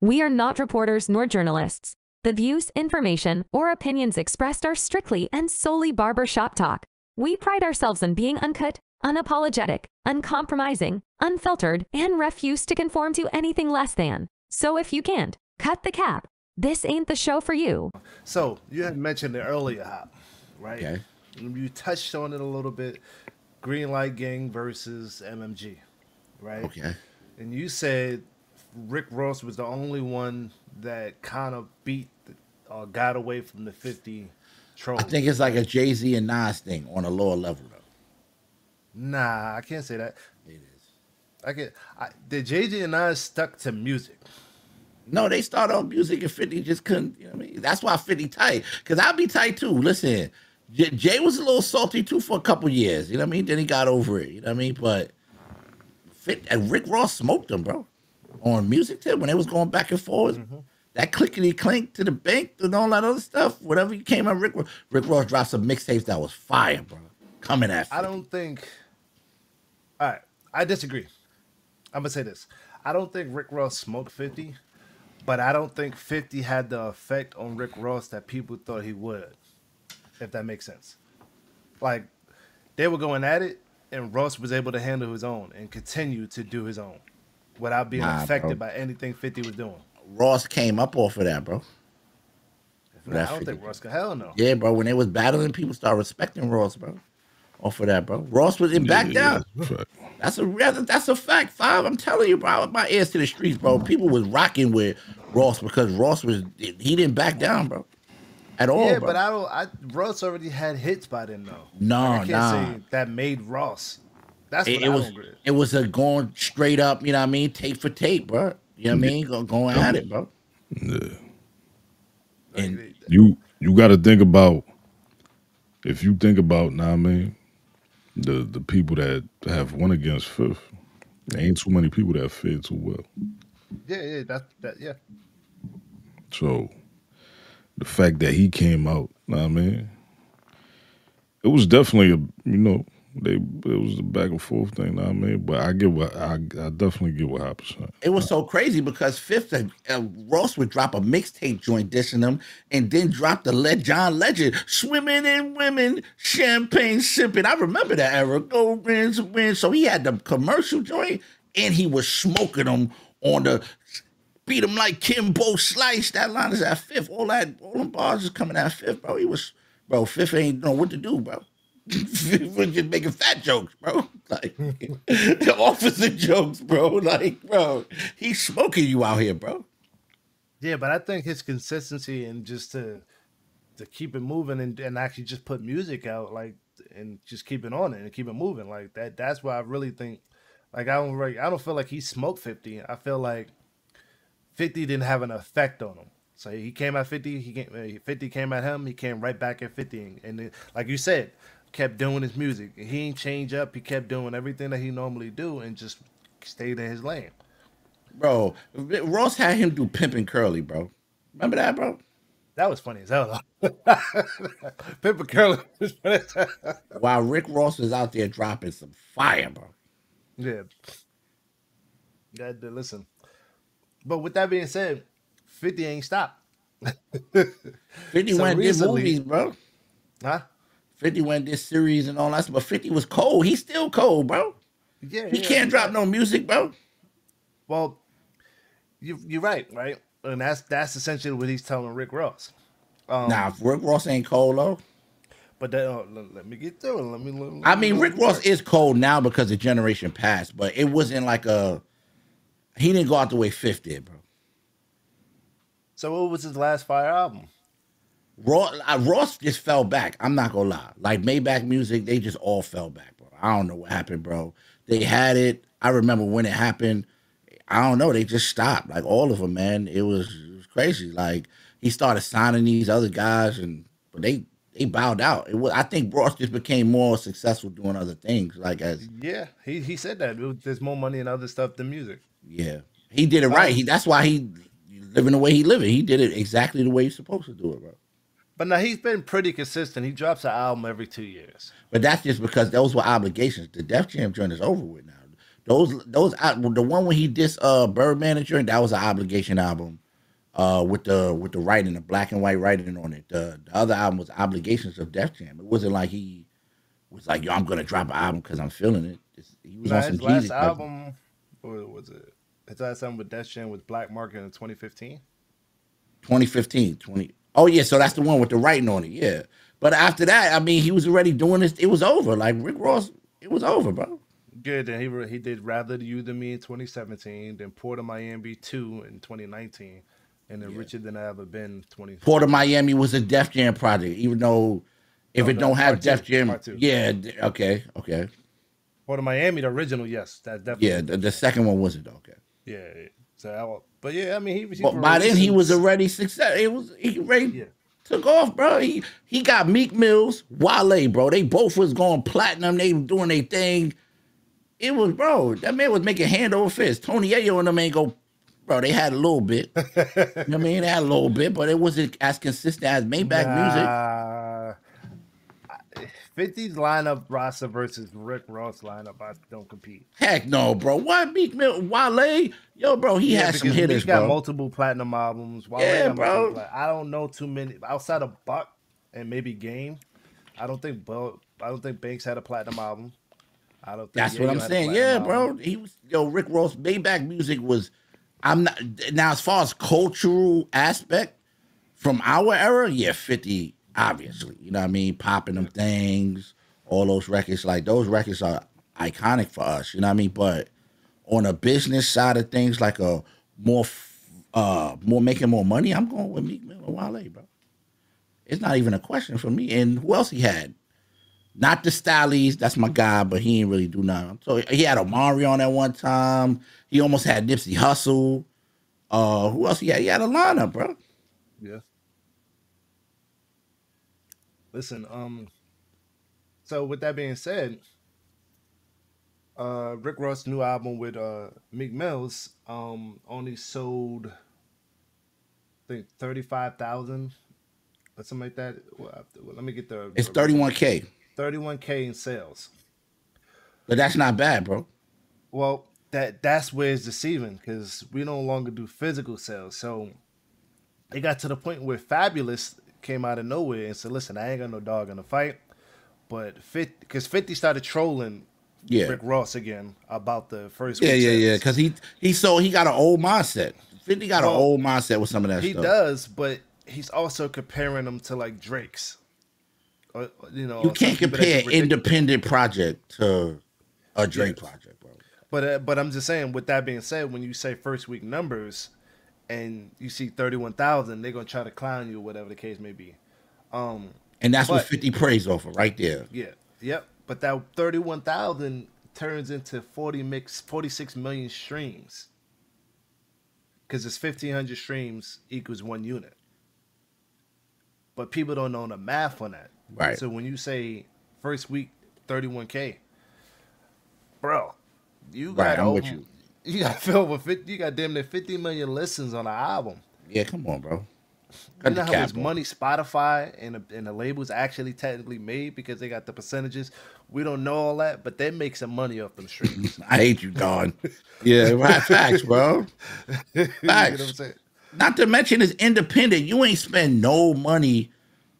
We are not reporters nor journalists. The views, information, or opinions expressed are strictly and solely barbershop talk. We pride ourselves on being uncut, unapologetic, uncompromising, unfiltered, and refuse to conform to anything less than. So if you can't cut the cap, this ain't the show for you. So you had mentioned it earlier, Hop, right? Okay. You touched on it a little bit. Green Light Gang versus MMG, right? Okay. And you said Rick Ross was the only one that kind of beat or got away from the 50 troll. I think it's like a Jay-Z and Nas thing on a lower level, though. Nah, I can't say that. It is. The Jay-Z and Nas stuck to music. No, they started off music and 50 just couldn't, you know what I mean? That's why 50 tight. Because I'll be tight too. Listen, Jay was a little salty too for a couple years, you know what I mean? Then he got over it, you know what I mean? But Rick Ross smoked him, bro, on music tip when they was going back and forth. Mm-hmm. That clickety clink to the bank and all that other stuff, whatever you came out, Rick Ross dropped some mixtapes that was fire, bro. Coming at 50. I don't think. All right, I disagree. I'm gonna say this. I don't think Rick Ross smoked 50, but I don't think 50 had the effect on Rick Ross that people thought he would. If that makes sense. Like they were going at it, and Ross was able to handle his own and continue to do his own without being affected by anything 50 was doing. Ross came up off of that, bro. I don't think Ross could. Hell no. Yeah, bro. When they was battling, people started respecting Ross, bro. Off of that, bro. Ross was in back down. That's a fact. Five. I'm telling you, bro. My ears to the streets, bro. People was rocking with Ross because he didn't back down, bro. At all. Yeah, bro. but Ross already had hits by then, though. No, I can't say that made Ross. That's what I don't agree. It was a going straight up. You know what I mean? Tape for tape, bro. You know what I mean? Going at it, bro. Yeah. And you got to think about, if you think about, nah, I mean, the people that have won against Fifth, there ain't too many people that fit too well. Yeah, yeah. So the fact that he came out, nah, I mean, it was definitely it was a back and forth thing, know what I mean? But I definitely get what happened. It was so crazy because Fifth Ross would drop a mixtape joint dissing him and then drop the John Legend, swimming in women, champagne sipping. I remember that era. Go win. So he had the commercial joint and he was smoking them on the beat him like Kimbo Slice. That line is at Fifth. All them bars is coming at Fifth, bro. Fifth ain't know what to do, bro. We're just making fat jokes, bro. Like the officer jokes, bro. Like, bro, he's smoking you out here, bro. Yeah, but I think his consistency and just to keep it moving and actually just put music out, like, and just keep it on it and keep it moving like that. That's why I really think, like, I don't feel like he smoked 50. I feel like 50 didn't have an effect on him. So he came at 50. 50 came at him. He came right back at 50, and then, like you said, kept doing his music. He ain't change up. He kept doing everything that he normally do and just stayed in his lane. Bro, Ross had him do Pimpin' Curly, bro. Remember that, bro? That was funny as hell, though. Pimpin' Curly was funny as hell. While Rick Ross was out there dropping some fire, bro. Yeah. You had to listen. But with that being said, 50 ain't stopped. 50 went and did movies, bro. Huh? 50 went this series and all that stuff, but 50 was cold. He's still cold, bro. Yeah, he can't drop no music, bro. Well, you're right? And that's essentially what he's telling Rick Ross. Nah, Rick Ross ain't cold though. But let me get through it. I mean, Rick Ross is cold now because the generation passed, but it wasn't like he didn't go out the way 50 did, bro. So what was his last fire album? Ross just fell back. I'm not gonna lie. Like Maybach Music, they just all fell back, bro. I don't know what happened, bro. They had it. I remember when it happened. I don't know. They just stopped. Like all of them, man. It was crazy. Like he started signing these other guys, but they bowed out. I think Ross just became more successful doing other things. Like he said that there's more money in other stuff than music. Yeah, he did it right. That's why he living the way he living. He did it exactly the way he's supposed to do it, bro. But now he's been pretty consistent. He drops an album every 2 years. But that's just because those were obligations. The Def Jam joint is over with now. The one when he dissed Birdman and joint, that was an Obligation album. With the writing, the black and white writing on it. The other album was Obligations of Def Jam. It wasn't like he was like, yo, I'm gonna drop an album because I'm feeling it. He was Now on some his last Jeezy. Like, album, what was it? His last album with Def Jam was Black Market in 2015. 2015, 20. Oh yeah, so that's the one with the writing on it. Yeah, but after that, I mean, he was already doing this. It was over. Like Rick Ross, it was over, bro. Good. And he did Rather You Than Me in 2017, then Port of Miami 2 in 2019, and then Yeah. Richer Than I Ever Been 20. Port of Miami was a Def Jam project, even though if No, it don't that's have part Def two. Jam, Part two. yeah, okay, Port of Miami, the original, yes, that's definitely. yeah. The second one wasn't okay. Yeah. Yeah. So, but yeah, I mean, he But by then he was already success. He already Yeah. took off, bro. He got Meek Mills, Wale, bro. They both was going platinum. They were doing their thing. It was, bro. That man was making hand over fist. Tony Ayo and them ain't go, bro. They had a little bit. You know what I mean? They had a little bit, but it wasn't as consistent as Maybach music. Nah, 50's lineup roster versus Rick Ross lineup, I don't compete. Heck no, bro. What Meek Mill, Wale? Yo, bro, he had some because hitters, Meek got bro. multiple platinum albums. Wale Yeah, got multiple bro. I don't know too many outside of Buck and maybe Game. I don't think Banks had a platinum album. I don't think That's what Yayo I'm had a saying. platinum Yeah, album. bro. He was Rick Ross. Maybach music was. I'm not now as far as cultural aspect from our era. Yeah, 50 obviously. You know what I mean? Popping them things, all those records. Like those records are iconic for us. You know what I mean? But on a business side of things, like a more making more money, I'm going with Meek Mill and Wale, bro. It's not even a question for me. And who else he had? Not the Stylies, that's my guy, but he ain't really do nothing. So he had Omari on at one time. He almost had Nipsey Hussle. Who else he had? He had a lineup, bro. Yeah. Listen, so with that being said, Rick Ross' new album with Meek Mills only sold I think 35,000 or something like that. Well, let me get the It's 31K, 31K in sales. but that's not bad, bro. Well, that's where it's deceiving because we no longer do physical sales. So it got to the point where Fabulous came out of nowhere and said, "Listen, I ain't got no dog in the fight." But because 50 started trolling Yeah, Rick Ross again about the first yeah, week yeah, yeah. sales. Because he got an old mindset. 50 got an Well, old mindset with some of that He stuff. does, but he's also comparing them to like Drake's. Or, You some can't people that compare do an ridiculous- independent project to a Drake Yes. project, bro. But I'm just saying. With that being said, when you say first week numbers, and you see 31,000, they're gonna try to clown you, whatever the case may be. And that's what But 50 prays off of right there. yeah, yep. But that 31,000 turns into 46 million streams because it's 1,500 streams equals 1 unit. But people don't know the math on that. Right. So when you say first week 31K, bro, you got Right, I'm over, with you. you got filled with 50, you got damn near 50 million listens on an album. Yeah, come on, bro. You Cut know the how cap, much bro. money Spotify and the labels actually technically made because they got the percentages. We don't know all that, but they make some money off them streams. I hate you, Don. Yeah, right. Facts, bro. You know what I'm Facts. saying? Not to mention it's independent. You ain't spend no money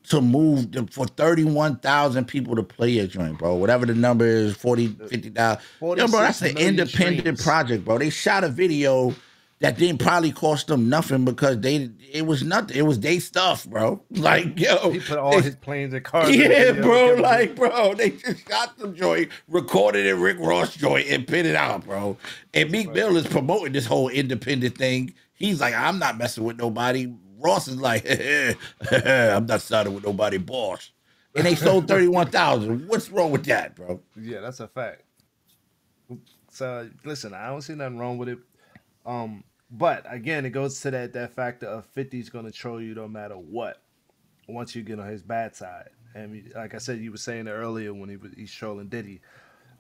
to move for 31,000 people to play your joint, bro. Whatever the number is, 40, 50,000. Yo, bro, that's 46 an million independent streams. project, bro. They shot a video that didn't probably cost them nothing because it was nothing. It was they stuff, bro. Like, yo. He put all his planes and cars. in the Yeah, video, bro. everything. Like, bro, they just shot the joint, recorded it, Rick Ross joint, and put it out, bro. And Meek Mill is promoting this whole independent thing. He's like, I'm not messing with nobody. Ross is like, I'm not starting with nobody, boss. And they sold 31,000. What's wrong with that, bro? Yeah, that's a fact. So listen, I don't see nothing wrong with it. But again, it goes to that factor of 50 is gonna troll you no matter what. Once you get on his bad side, and like I said, you were saying it earlier when he's trolling Diddy.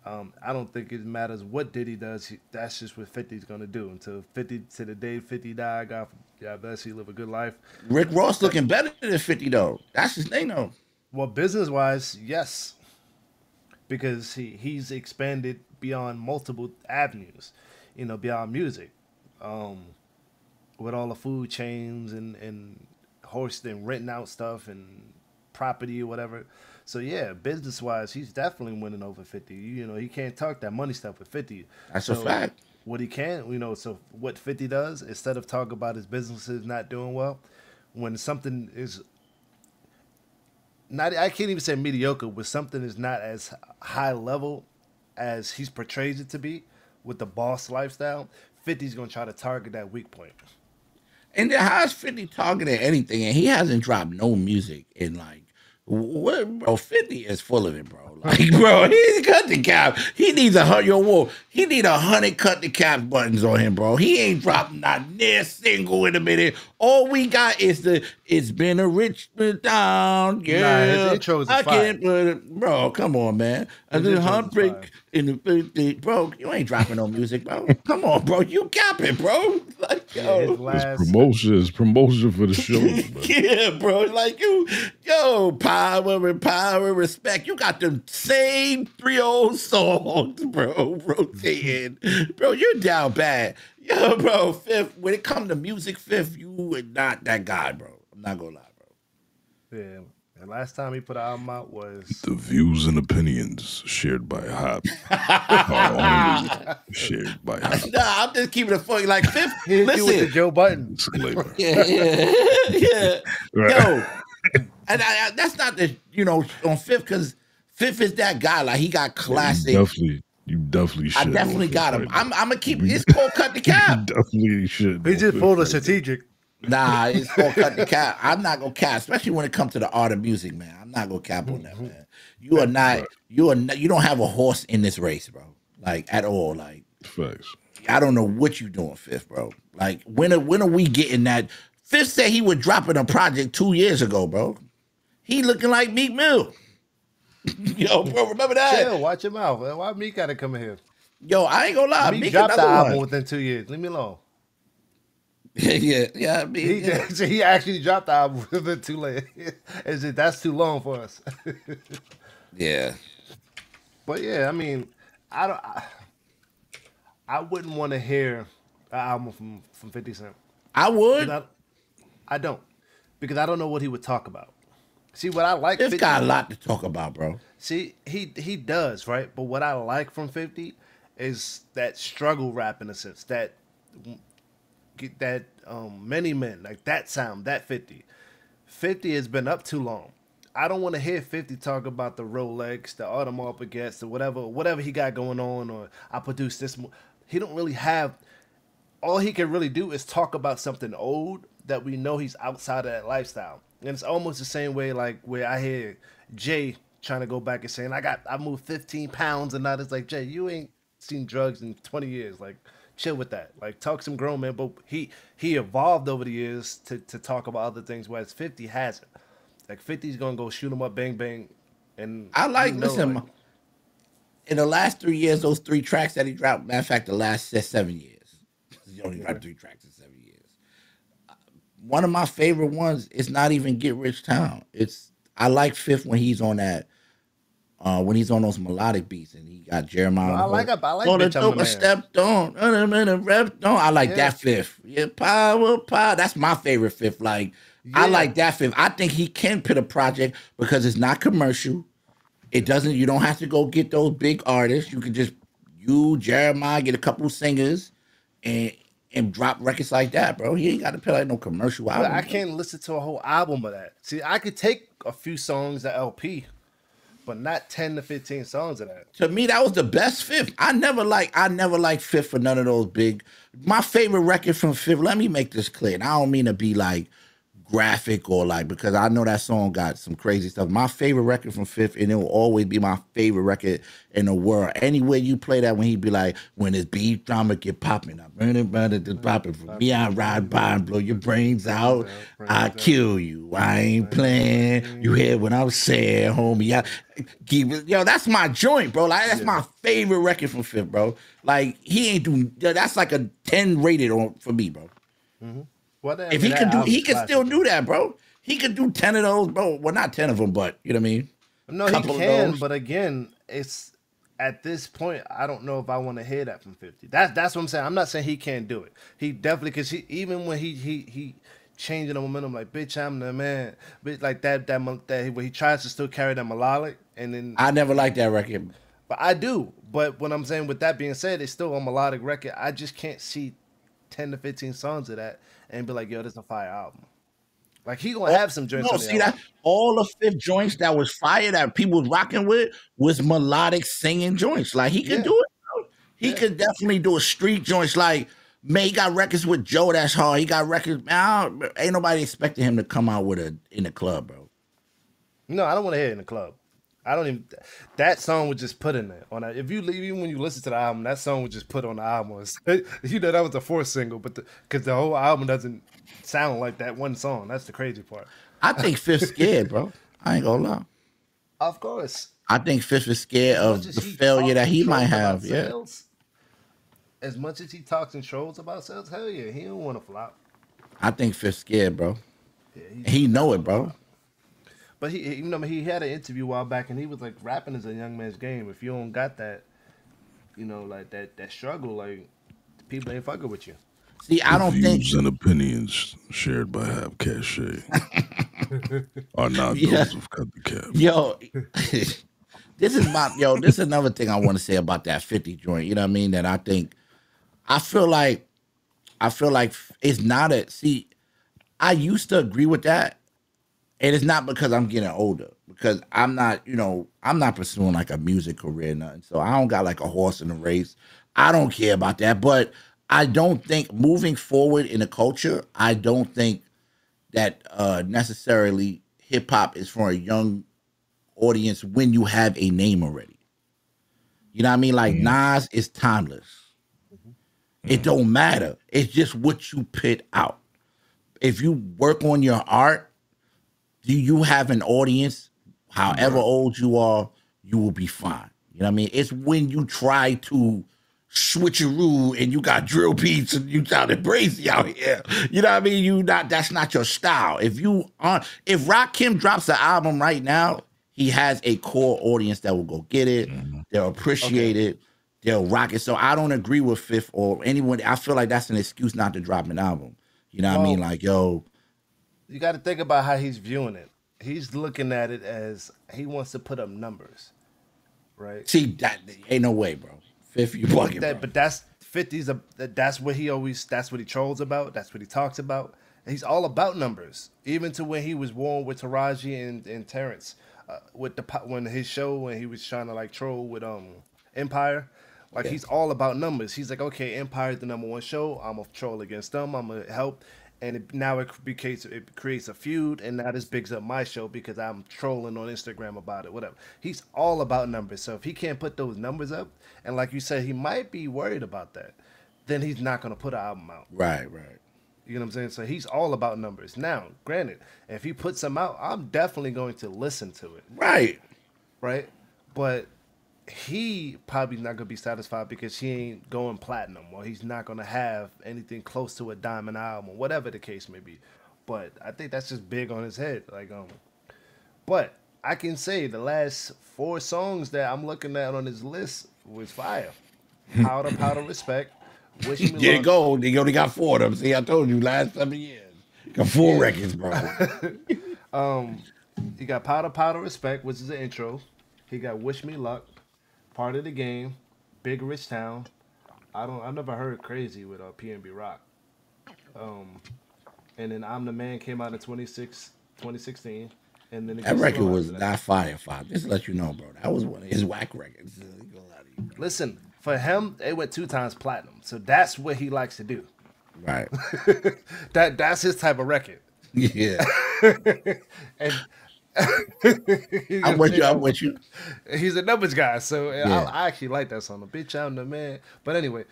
I don't think it matters what Diddy does. That's just what 50's gonna do until 50 to the day 50 die. God bless he live a good life. Rick Ross looking better than 50, though. That's his thing, though. Well, business wise, yes. because he's expanded beyond multiple avenues, beyond music, um, with all the food chains and horse and renting out stuff and property or whatever. So yeah, business wise, he's definitely winning over 50. He can't talk that money stuff with 50. That's a So fact. what he can, so what 50 does, instead of talk about his businesses not doing well, when something is not, I can't even say mediocre, but something is not as high level as he's portrayed it to be with the boss lifestyle, 50's gonna try to target that weak point. And then how's 50 targeting anything? And he hasn't dropped no music in like what, bro? 50 is full of it, bro. Like, bro, he cut the cap. He needs he need 100 cut the cap buttons on him, bro. He ain't dropped not near single in a minute. All we got is it's been a rich down, yeah. Nah, his intros is I fire. can't put it, bro. Come on, man. And His then intros is heartbreak fire. in the 50, bro. You ain't dropping no music, bro. Come on, bro. You capping, bro. Like, Yeah, his yo. last It's promotion for the show. Man. Yeah, bro. Like power and power, respect. You got them same 3 old songs, bro, rotating. Bro, you're down bad. Yo, bro, Fifth, when it comes to music, Fifth, you are not that guy, bro. I'm not gonna lie, bro. yeah. And last time he put an album out was The views and opinions shared by Hop are only shared by Hop. Nah, I'm just keeping it funny. Like, Fifth, he hit you with the listen. Joe Button. Disclaimer. Yeah. Right. Yo, and that's not the, on Fifth, because Fifth is that guy. Like, he got classic. You definitely should. I definitely got him. Right now. I'm gonna keep. It's called cut the cap. You definitely should. He just pulled a Right strategic. Nah, it's called cut the cap. I'm not gonna cap, especially when it comes to the art of music, man. I'm not gonna cap on that, man. You are not. You don't have a horse in this race, bro. Like at all. Like Facts. I don't know what you doing, Fifth, bro. Like when are we getting that? Fifth said he was dropping a project 2 years ago, bro. He looking like Meek Mill. Yo, bro, remember that? Chill, watch your mouth. Why me gotta come in here? Yo, I ain't gonna lie. Meek Meek dropped the another album one. within 2 years. Leave me alone. yeah. Meek, yeah. He actually dropped the album within too late. That's too long for us. Yeah. But yeah, I mean, I wouldn't want to hear an album from 50 Cent. I would. I don't, because I don't know what he would talk about. See, what I like, It's 50, got a lot to talk about, bro. see, he does, right? But what I like from 50 is that struggle rap in a sense, that many men, like that sound, that 50. 50 has been up too long. I don't want to hear 50 talk about the Rolex, the Audemars Piguets, or whatever he got going on, or I produced this. He don't really have. All he can really do is talk about something old that we know he's outside of that lifestyle. And it's almost the same way, like where I hear Jay trying to go back and saying, I moved 15 pounds, and now it's like, Jay, you ain't seen drugs in 20 years. Like, chill with that. Like, talk some grown man. But he evolved over the years to talk about other things, whereas 50 hasn't. Like 50's gonna go shoot him up, bang bang, and I listen. In the last 3 years, those 3 tracks that he dropped. Matter of fact, the last 7 years, he only dropped 3 tracks in 7 years. One of my favorite ones is not even Get Rich Town. I like Fifth when he's on that. When he's on those melodic beats and he got Jeremiah. I like on the Bitch, I'm dope, the I Man. stepped on. I like Yeah. that Fifth. Yeah, power. That's my favorite Fifth. Like I Yeah. like that Fifth. I think he can put a project because it's not commercial. It doesn't. You don't have to go get those big artists. You can just Jeremiah, get a couple singers, and drop records like that, bro. He ain't got to put like no commercial album. I can't listen to a whole album of that. See, I could take a few songs of LP, but not 10 to 15 songs of that. To me, that was the best Fifth. I never liked Fifth for none of those big. My favorite record from Fifth. Let me make this clear. And I don't mean to be like graphic or like, because I know that song got some crazy stuff. My favorite record from Fifth, and it will always be my favorite record in the world. Anywhere you play that, when he be like, when this beat drama get popping, I burn it, popping. For me, I ride by and blow your brains out. I kill you. I ain't playing. You hear what I'm saying, homie? Yo, that's my joint, bro. Like that's my favorite record from Fifth, bro. Like he ain't do. That's like a 10 rated for me, bro. If he could he could still do that, bro. He could do 10 of those, bro. Well, not 10 of them, but you know what I mean. No, he Couple of can, those. but again, it's at this point, I don't know if I want to hear that from 50. That's what I'm saying. I'm not saying he can't do it. He definitely, because even when he changing the momentum, like bitch, I'm the man, bitch, like that where he tries to still carry that melodic, and then I never liked that record. but I do. But what I'm saying, with that being said, it's still a melodic record. I just can't see 10 to 15 songs of that and be like, yo, this is a fire album. Like he gonna have some joints No, on the see that album. all the fifth joints that was fire that people was rocking with was melodic singing joints. Like he could Yeah, do it. Bro. He yeah. could definitely do a street joints. Like man, he got records with Joe. That's hard. He got records. Man, ain't nobody expecting him to come out with in the club, bro. No, I don't want to hear it in the club. I don't even. That song was just put in there on that. If you even when you listen to the album, that song was just put on the album. You know that was the fourth single, but because the whole album doesn't sound like that one song. That's the crazy part. I think Fifth scared, bro. I ain't gonna lie. Of course, I think Fifth is scared as much of as the he failure talks that and he trolls might about have. Yeah. sales, as much as he talks and trolls about sales, hell yeah, he don't want to flop. I think Fifth scared, bro. Yeah, He he's not know it, gonna bro. flop. But you know, he had an interview a while back, and he was like, rapping is a young man's game. If you don't got that, you know, like that struggle, like people ain't fucking with you. See, I The don't think. views and opinions shared by Have Cache are not Yeah, those of Cut the Cap. yo, this is another thing I want to say about that 50 joint. You know what I mean? That I feel like it's not a see. I used to agree with that, and it's not because I'm getting older. Because I'm not, I'm not pursuing like a music career, or nothing. So I don't got like a horse in the race. I don't care about that. But I don't think moving forward in the culture, I don't think that necessarily hip hop is for a young audience when you have a name already. You know what I mean? Like Nas is timeless. It don't matter. It's just what you put out. If you work on your art, do you have an audience? However old you are, you will be fine. You know what I mean? It's when you try to switcheroo and you got drill beats and you sounded crazy out here. You know what I mean? That's not your style. If Rakim drops an album right now, he has a core audience that will go get it. They'll appreciate it. They'll rock it. So I don't agree with Fifth or anyone. I feel like that's an excuse not to drop an album. You know what I mean? Well, Like, yo, you got to think about how he's viewing it. He's looking at it as he wants to put up numbers, right? see, that ain't no way, bro. Fifth, you bugging, bro. But that's 50's that's what that's what he trolls about. That's what he talks about. And he's all about numbers. Even to when he was warm with Taraji and Terrence, with when his show when he was trying to like troll with Empire. Like Yeah. he's all about numbers. He's like, okay, Empire's the #1 show. I'm gonna troll against them. I'm gonna help, and now it creates a feud, and now this bigs up my show because I'm trolling on Instagram about it. Whatever. He's all about numbers. So if he can't put those numbers up, and like you said, he might be worried about that, then he's not gonna put an album out. Right. You know what I'm saying? So he's all about numbers. Now, granted, if he puts them out, I'm definitely going to listen to it, Right. right? But he probably not gonna be satisfied because he ain't going platinum or he's not gonna have anything close to a diamond album, whatever the case may be. But I think that's just big on his head. But I can say the last 4 songs that I'm looking at on his list was fire. Powder, respect. Wish me There you luck. go. They only got 4 of them. See, I told you last 7 years. Got 4 records, bro. He got powder, respect, which is the intro. He got wish me luck, part of the game, big rich town. I never heard crazy with PNB Rock. And then I'm the Man came out in 2016, and then it That gets record slow was after that. not fire, Five. Just to let you know, bro. That was one of his whack records. Ain't gonna lie to you, bro. Listen, for him, it went 2 times platinum, so that's what he likes to do. Right. That's his type of record. Yeah. And I'm with you. I'm with you. he's a numbers guy, so Yeah. I actually like that song. Bitch, I'm the man. But anyway,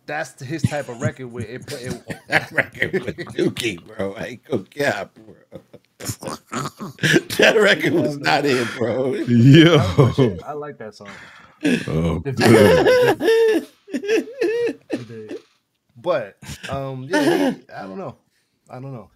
that's his type of record where That record was dookie, bro. I ain't gonna cap, bro. That record was not it, bro. Yo. I like that song. Oh, But yeah, I don't know.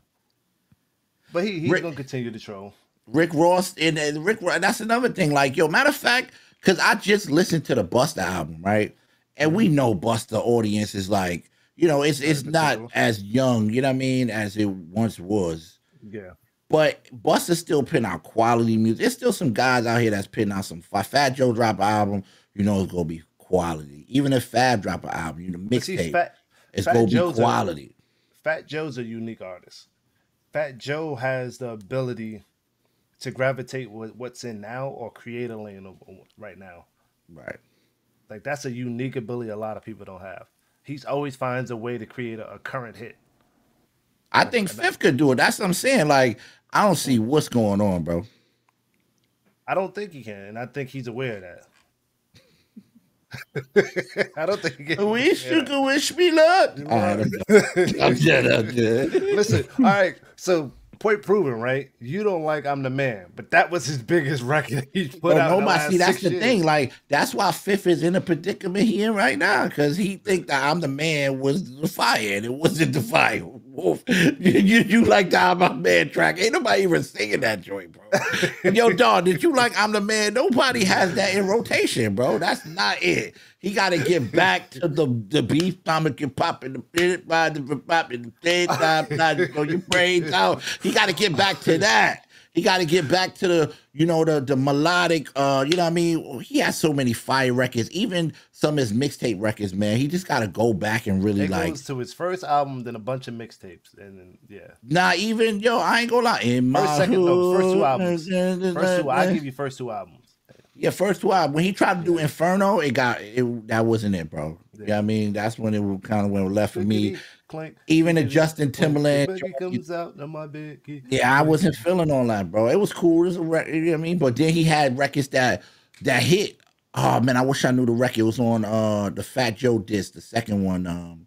But he's Rick- gonna continue to troll. Rick Ross and Rick. That's another thing. Like, yo, matter of fact, because I just listened to the Busta album, right? And we know Busta audience is like, it's not as young, you know what I mean, as it once was. Yeah. But Busta's still putting out quality music. There's still some guys out here that's putting out some. Fat Joe drop an album, it's gonna be quality. Even if Fab drop an album, mixtape, it's gonna be quality. Fat Joe's a unique artist. Fat Joe has the ability to gravitate with what's in now or create a lane right now. Right. Like that's a unique ability a lot of people don't have. He's always finds a way to create a current hit. I think Fifth could do it. That's what I'm saying. Like, I don't see what's going on, bro. I don't think he can, and I think he's aware of that. I don't think he can. Wish me luck. I'm dead. Listen, all right. So point proven, right? You don't like I'm the Man, but that was his biggest record he put out. Nobody that's the thing. Like that's why Fifth is in a predicament he in right now because he think that I'm the Man was the fire and it wasn't the fire. Wolf, you like the I'm the Man track? Ain't nobody even singing that joint, bro. Yo, dog, did you like I'm the Man? Nobody has that in rotation, bro. That's not it. He got to get back to the beef stomach and popping the pit by the popping the throw your brains out. He got to get back to that. He got to get back to the the melodic. You know what I mean? He has so many fire records, even some of his mixtape records. Man, he just got to go back and really it goes to his first album, then a bunch of mixtapes, and then Nah, even I ain't gonna lie. First two albums. I give you first two albums. Yeah, first two albums. When he tried to do Inferno, that wasn't it, bro. Yeah, you know what I mean, that's when it kind of went left for me. Clink, even the Justin Timberland comes out on my bed. Yeah, I wasn't feeling all that, bro. It was cool. It was a record, you know what I mean? But then he had records that hit. Oh man, I wish I knew the record. It was on the Fat Joe disc, the second one.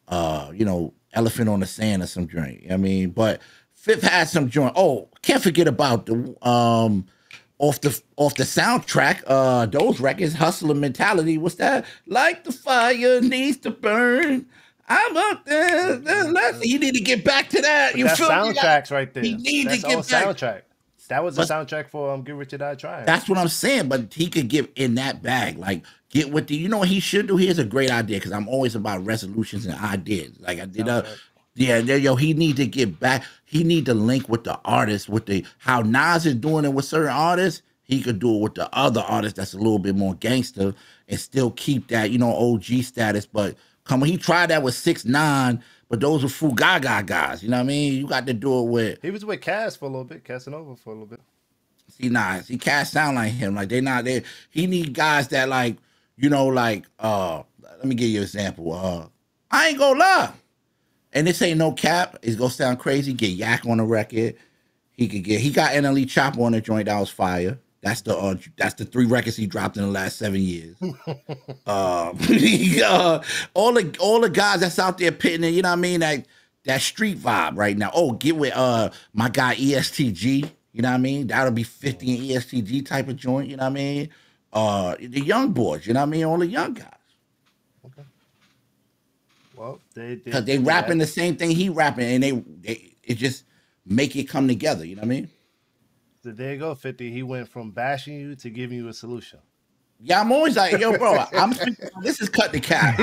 Elephant on the Sand or some joint. You know what I mean, but Fifth had some joint. Oh, can't forget about the off the soundtrack, those records, Hustler Mentality. What's that? Like the fire needs to burn. I'm up there. You need to get back to that. You feel soundtracks me? Right there. He need to get back. Soundtrack. That was the soundtrack for Get Rich or Die Trying. That's what I'm saying. But he could get in that bag. Like get with the. You know what he should do? Here's a great idea because I'm always about resolutions and ideas. Like I did. He need to get back. He need to link with the artists, with how Nas is doing it with certain artists. He could do it with the other artists that's a little bit more gangster and still keep that, OG status. But when he tried that with 6ix9ine, but those were Fugaga guys. You know what I mean? You got to do it with. He was with Cass for a little bit, Casanova for a little bit. See, Cass sound like him. Like they not there. He need guys that let me give you an example. I ain't gonna lie. And this ain't no cap. It's gonna sound crazy. Get Yak on the record. He got NLE Chopper on the joint that was fire. That's the 3 records he dropped in the last 7 years. All the guys that's out there pitting it, you know what I mean? That street vibe right now. Oh, get with my guy ESTG, you know what I mean? That'll be 50 and ESTG type of joint, you know what I mean? The young boys, you know what I mean? All the young guys. Okay. Well, they rapping the same thing he rapping, and it just make it come together. You know what I mean? So there you go, 50. He went from bashing you to giving you a solution. Yeah, I'm always like, yo, bro, this is cut the cap.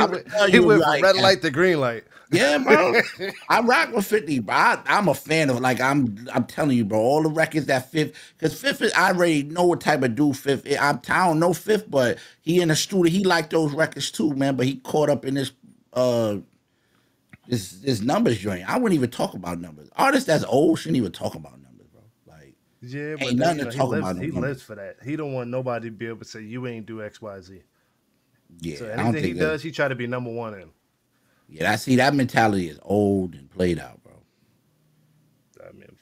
He went from red light to green light. Yeah, bro. I rock with 50, bro. I'm a fan of, like, I'm telling you, bro, all the records that Fifth, because Fifth, I already know what type of dude Fifth is. I don't know Fifth, but he in the studio, he liked those records too, man, but he caught up in this numbers joint. I wouldn't even talk about numbers. Artists that's old shouldn't even talk about numbers. Yeah, but ain't nothing to talk about. He lives for that. He don't want nobody to be able to say you ain't do X, Y, Z. Yeah, so anything he does, he try to be number one in. Yeah, that mentality is old and played out, bro. I mean,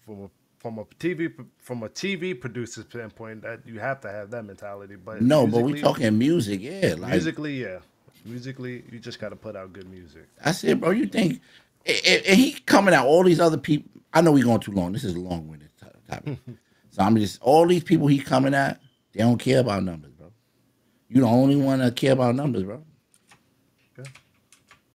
from a TV producer standpoint, that you have to have that mentality. But no, but we talking music, yeah. Like, musically, you just got to put out good music. That's it, bro. You think, and he coming out all these other people. I know we going too long. This is a long-winded topic. So I'm just, all these people he coming at, they don't care about numbers, bro. You the only one that care about numbers, bro.